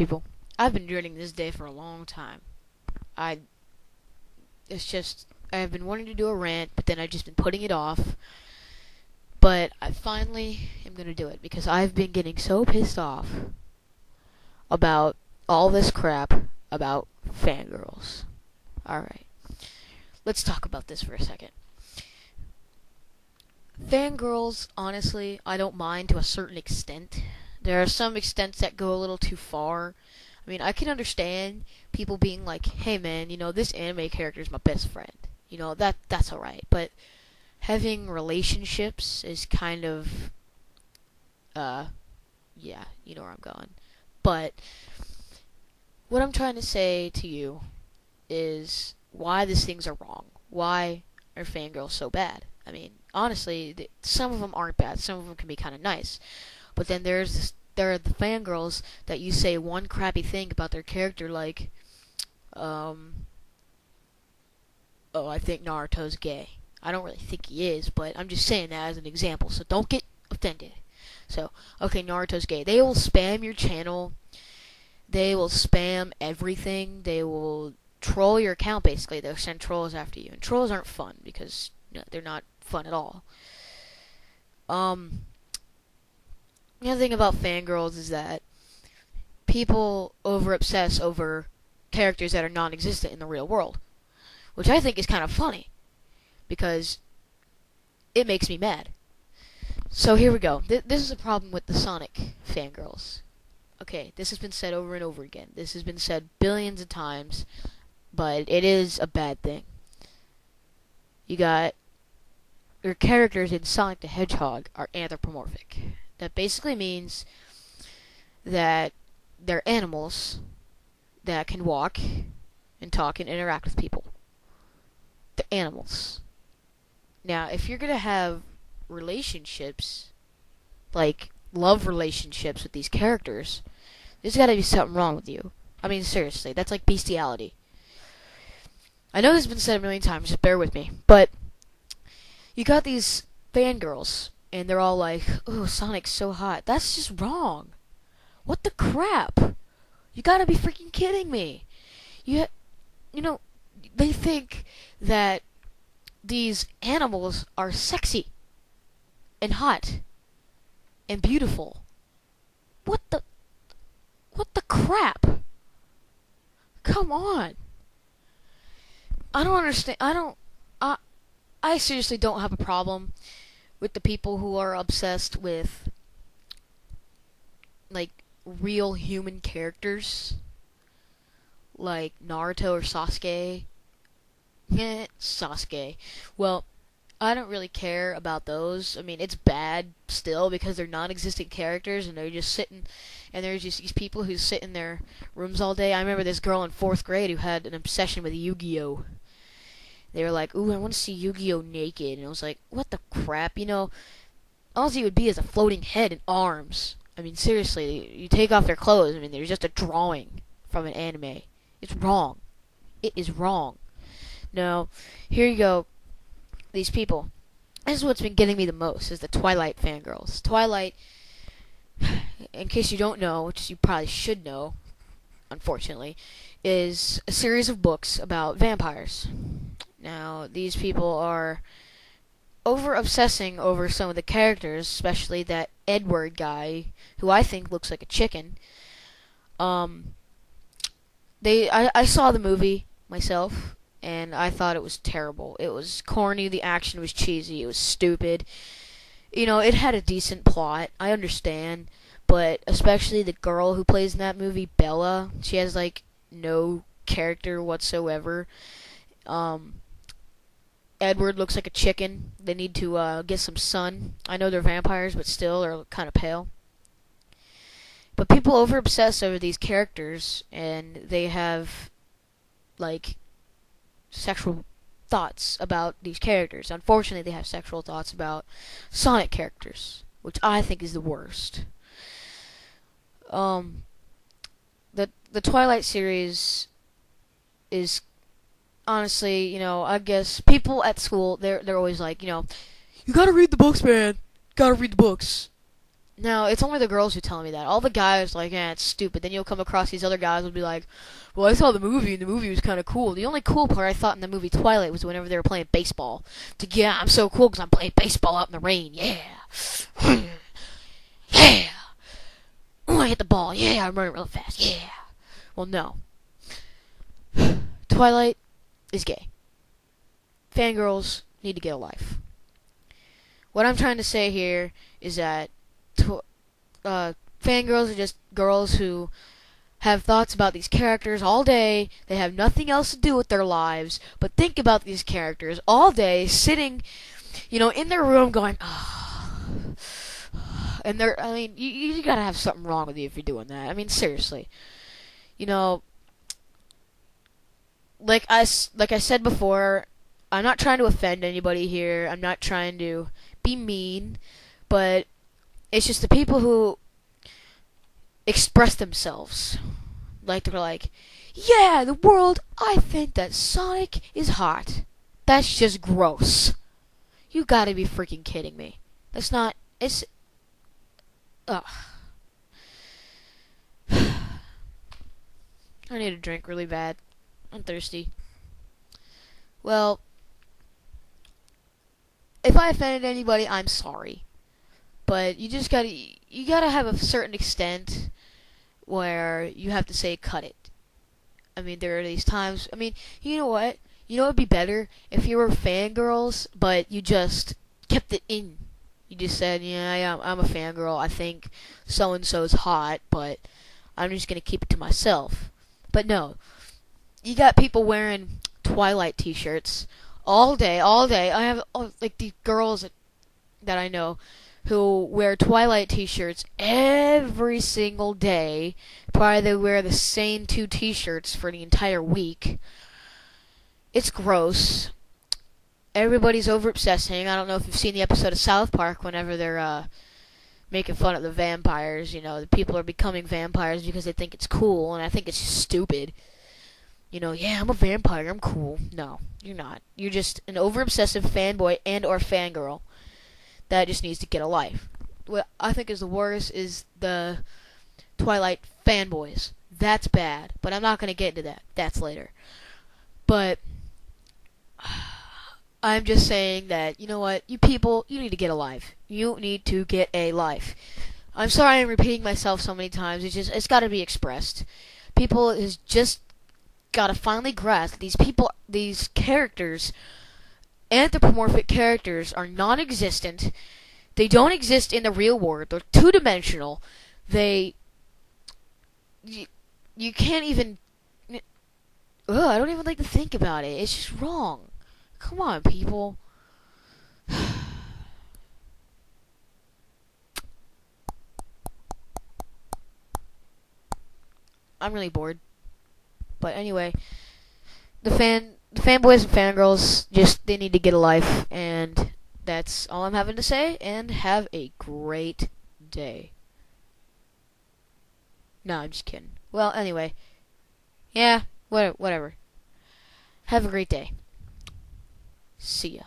people. I've been dreading this day for a long time. I it's just I've been wanting to do a rant, but then I've just been putting it off. But I finally am gonna do it because I've been getting so pissed off about all this crap about fangirls. Alright. Let's talk about this for a second. Fangirls, honestly, I don't mind to a certain extent. There are some extents that go a little too far. I mean, I can understand people being like, "Hey man, this anime character is my best friend." That's alright. But having relationships is kind of yeah, you know where I'm going. But what I'm trying to say to you is why these things are wrong. Why are fangirls so bad? I mean, honestly, some of them aren't bad. Some of them can be kind of nice. But then there are the fangirls that you say one crappy thing about their character, like, oh, I think Naruto's gay. I don't really think he is, but I'm just saying that as an example, so don't get offended. So, okay, Naruto's gay. They will spam your channel. They will spam everything. They will troll your account, basically. They'll send trolls after you. And trolls aren't fun, because they're not fun at all. The other thing about fangirls is that people over-obsess over characters that are non-existent in the real world. Which I think is kind of funny. Because it makes me mad. So here we go. This is a problem with the Sonic fangirls. Okay, this has been said over and over again. This has been said billions of times. But it is a bad thing. You got your characters in Sonic the Hedgehog are anthropomorphic. That basically means that they're animals that can walk and talk and interact with people. They're animals. Now, if you're going to have relationships, like love relationships with these characters, there's got to be something wrong with you. I mean, seriously, that's like bestiality. I know this has been said a million times, just bear with me. But you got these fangirls, and they're all like, "Oh, Sonic's so hot." That's just wrong. What the crap? You gotta be freaking kidding me. They think that these animals are sexy and hot and beautiful. What the crap? Come on. I don't understand. I seriously don't have a problem with the people who are obsessed with, like, real human characters. Like Naruto or Sasuke. Sasuke. Well, I don't really care about those. I mean, it's bad still because they're non-existent characters and they're just sitting, and there's just these people who sit in their rooms all day. I remember this girl in 4th grade who had an obsession with Yu-Gi-Oh! They were like, "Ooh, I want to see Yu-Gi-Oh! Naked." And I was like, what the crap? All he would be is a floating head and arms. I mean, seriously, you take off their clothes, I mean, they're just a drawing from an anime. It's wrong. It is wrong. Now, here you go. These people. This is what's been getting me the most, is the Twilight fangirls. Twilight, in case you don't know, which you probably should know, unfortunately, is a series of books about vampires. Now, these people are over-obsessing over some of the characters, especially that Edward guy, who I think looks like a chicken. I saw the movie myself, and I thought it was terrible. It was corny, the action was cheesy, it was stupid. It had a decent plot, I understand, but especially the girl who plays in that movie, Bella, she has, like, no character whatsoever. Edward looks like a chicken. They need to get some sun. I know they're vampires, but still, they're kind of pale. But people over-obsess over these characters, and they have, like, sexual thoughts about these characters. Unfortunately, they have sexual thoughts about Sonic characters, which I think is the worst. The Twilight series is honestly, I guess people at school, they're always like, you gotta read the books, man. Gotta read the books. Now, it's only the girls who tell me that. All the guys like, it's stupid. Then you'll come across these other guys who'll be like, well, I saw the movie, and the movie was kind of cool. The only cool part I thought in the movie Twilight was whenever they were playing baseball. It's like, yeah, I'm so cool because I'm playing baseball out in the rain. Yeah. Yeah. Oh, I hit the ball. Yeah, I'm running real fast. Yeah. Well, no. Twilight is gay. Fangirls need to get a life. What I'm trying to say here is that fangirls are just girls who have thoughts about these characters all day. They have nothing else to do with their lives but think about these characters all day, sitting, in their room going, oh. And you gotta have something wrong with you if you're doing that. I mean, seriously. Like I said before, I'm not trying to offend anybody here. I'm not trying to be mean, but it's just the people who express themselves. Like, they're like, yeah, the world, I think that Sonic is hot. That's just gross. You gotta be freaking kidding me. That's not, it's, ugh. I need a drink really bad. I'm thirsty. Well, if I offended anybody, I'm sorry. But you gotta have a certain extent where you have to say cut it. I mean, there are these times. I mean, you know what? It'd be better if you were fangirls, but you just kept it in. You just said, yeah, I'm a fangirl. I think so and so's hot, but I'm just gonna keep it to myself. But no, you got people wearing Twilight T-shirts all day. I have like these girls that I know who wear Twilight T-shirts every single day. Probably they wear the same 2 T-shirts for the entire week. It's gross. Everybody's over-obsessing. I don't know if you've seen the episode of South Park whenever they're making fun of the vampires. The people are becoming vampires because they think it's cool, and I think it's just stupid. Yeah, I'm a vampire, I'm cool. No, you're not. You're just an over-obsessive fanboy and or fangirl that just needs to get a life. What I think is the worst is the Twilight fanboys. That's bad, but I'm not going to get into that. That's later. But I'm just saying that, you know what, you people, you need to get a life. You need to get a life. I'm sorry I'm repeating myself so many times. It's got to be expressed. People is just got to finally grasp these characters, anthropomorphic characters, are non-existent. They don't exist in the real world. They're two-dimensional. You can't even. I don't even like to think about it. It's just wrong. Come on, people. I'm really bored. But anyway, the fanboys and fangirls, they need to get a life, and that's all I'm having to say, and have a great day. No, I'm just kidding. Well, anyway, yeah, whatever. Have a great day. See ya.